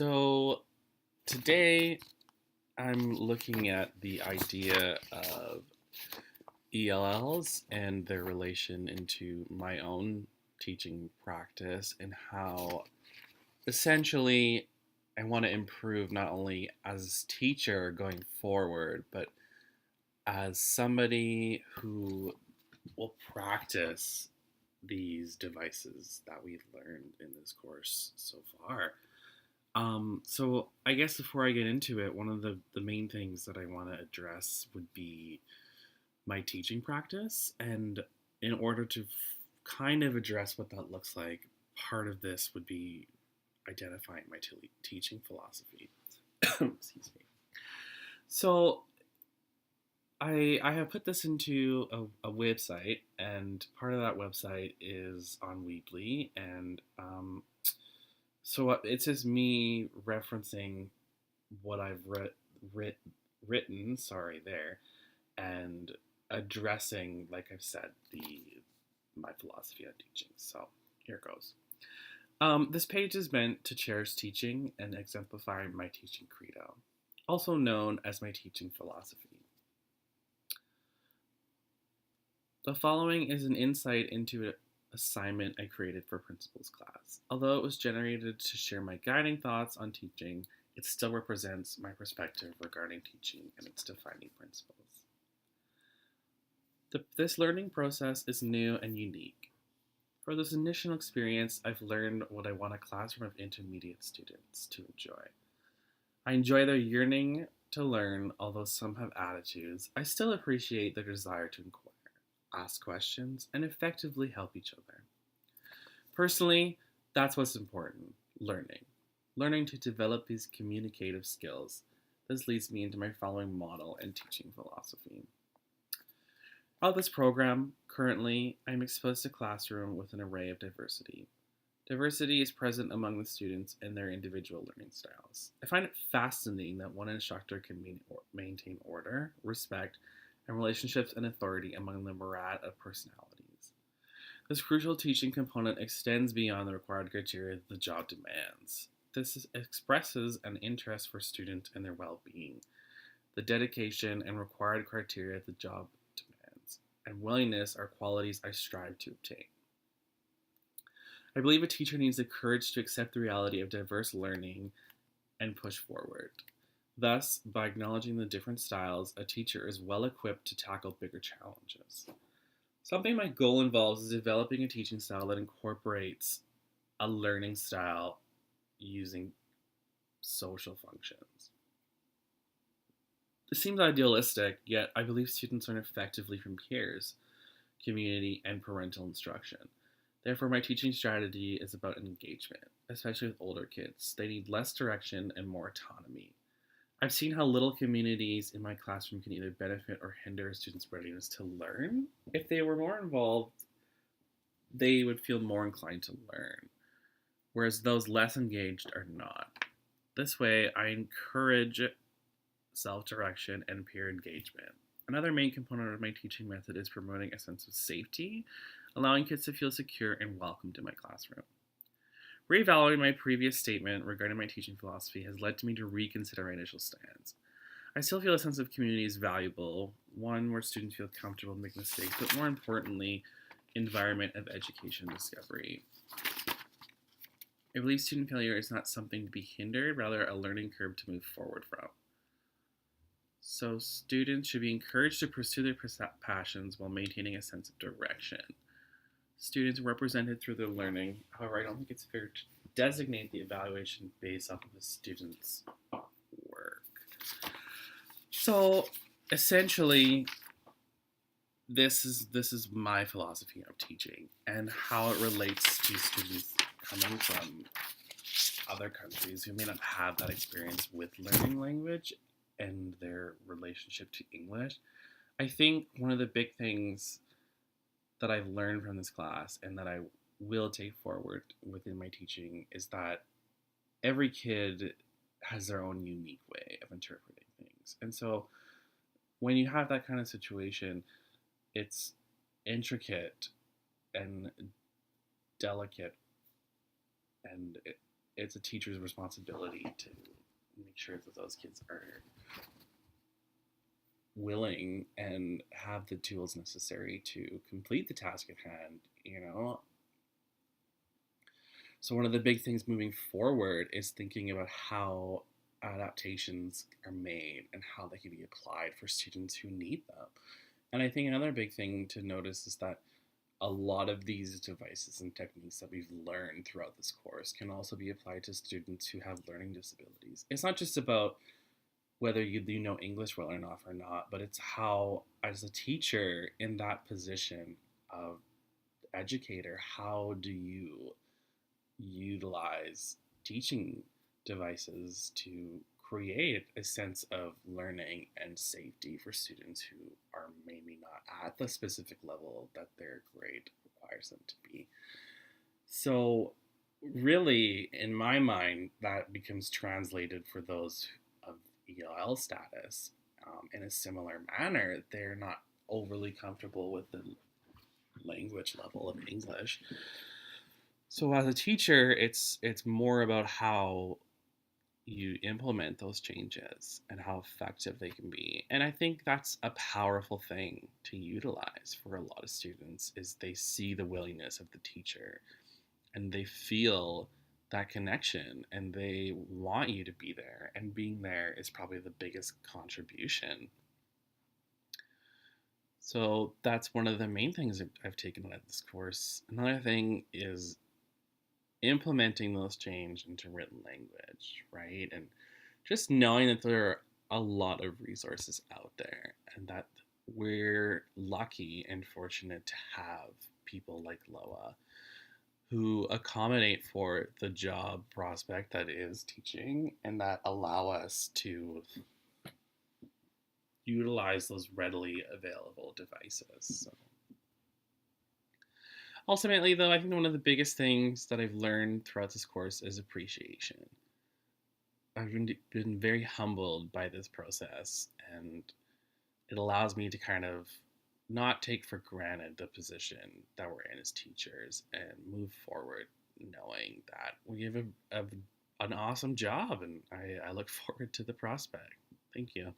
So today I'm looking at the idea of ELLs and their relation into my own teaching practice and how essentially I want to improve not only as a teacher going forward, but as somebody who will practice these devices that we've learned in this course so far. So I guess before I get into it, one of the main things that I want to address would be my teaching practice. And in order to kind of address what that looks like, part of this would be identifying my teaching philosophy. Excuse me. So I have put this into a website, and part of that website is on Weebly, and so it's just me referencing what I've written, sorry, there, and addressing, like I've said, the my philosophy on teaching. So here goes. This page is meant to cherish teaching and exemplify my teaching credo, also known as my teaching philosophy. The following is an insight into an assignment I created for principals class. Although it was generated to share my guiding thoughts on teaching, it still represents my perspective regarding teaching and its defining principles. This learning process is new and unique. For this initial experience, I've learned what I want a classroom of intermediate students to enjoy. I enjoy their yearning to learn, although some have attitudes. I still appreciate their desire to inquire, ask questions, and effectively help each other. Personally, that's what's important, learning. Learning to develop these communicative skills. This leads me into my following model and teaching philosophy. Of this program, currently, I'm exposed to a classroom with an array of diversity. Diversity is present among the students and their individual learning styles. I find it fascinating that one instructor can maintain order, respect, and relationships and authority among the myriad of personalities. This crucial teaching component extends beyond the required criteria the job demands. This expresses an interest for students and their well-being, the dedication and required criteria the job demands, and willingness are qualities I strive to obtain. I believe a teacher needs the courage to accept the reality of diverse learning and push forward. Thus, by acknowledging the different styles, a teacher is well equipped to tackle bigger challenges. Something my goal involves is developing a teaching style that incorporates a learning style using social functions. This seems idealistic, yet I believe students learn effectively from peers, community, and parental instruction. Therefore, my teaching strategy is about engagement, especially with older kids. They need less direction and more autonomy. I've seen how little communities in my classroom can either benefit or hinder students' readiness to learn. If they were more involved, they would feel more inclined to learn, whereas those less engaged are not. This way, I encourage self-direction and peer engagement. Another main component of my teaching method is promoting a sense of safety, allowing kids to feel secure and welcomed in my classroom. Reevaluating my previous statement regarding my teaching philosophy has led me to reconsider my initial stance. I still feel a sense of community is valuable, one where students feel comfortable making mistakes, but more importantly, environment of education and discovery. I believe student failure is not something to be hindered, rather a learning curve to move forward from. So students should be encouraged to pursue their passions while maintaining a sense of direction. Students are represented through their learning. However, I don't think it's fair to designate the evaluation based off of a student's work. So essentially, this is my philosophy of teaching and how it relates to students coming from other countries who may not have that experience with learning language and their relationship to English. I think one of the big things that I've learned from this class and that I will take forward within my teaching is that every kid has their own unique way of interpreting things. And so when you have that kind of situation, it's intricate and delicate and it's a teacher's responsibility to make sure that those kids are willing and have the tools necessary to complete the task at hand. So one of the big things moving forward is thinking about how adaptations are made and how they can be applied for students who need them. And I think another big thing to notice is that a lot of these devices and techniques that we've learned throughout this course can also be applied to students who have learning disabilities. It's not just about whether you know English well enough or not, but it's how, as a teacher in that position of educator, how do you utilize teaching devices to create a sense of learning and safety for students who are maybe not at the specific level that their grade requires them to be. So, really, in my mind, that becomes translated for those of ELL status in a similar manner. They're not overly comfortable with the language level of English. So as a teacher, it's more about how you implement those changes and how effective they can be. And I think that's a powerful thing to utilize for a lot of students is they see the willingness of the teacher and they feel that connection and they want you to be there, and being there is probably the biggest contribution. So that's one of the main things I've taken out of this course. Another thing is implementing those change into written language, right? And just knowing that there are a lot of resources out there and that we're lucky and fortunate to have people like Loa who accommodate for the job prospect that is teaching and that allow us to utilize those readily available devices. So ultimately, though, I think one of the biggest things that I've learned throughout this course is appreciation. I've been very humbled by this process, and it allows me to kind of not take for granted the position that we're in as teachers and move forward knowing that we have an awesome job, and I look forward to the prospect. Thank you.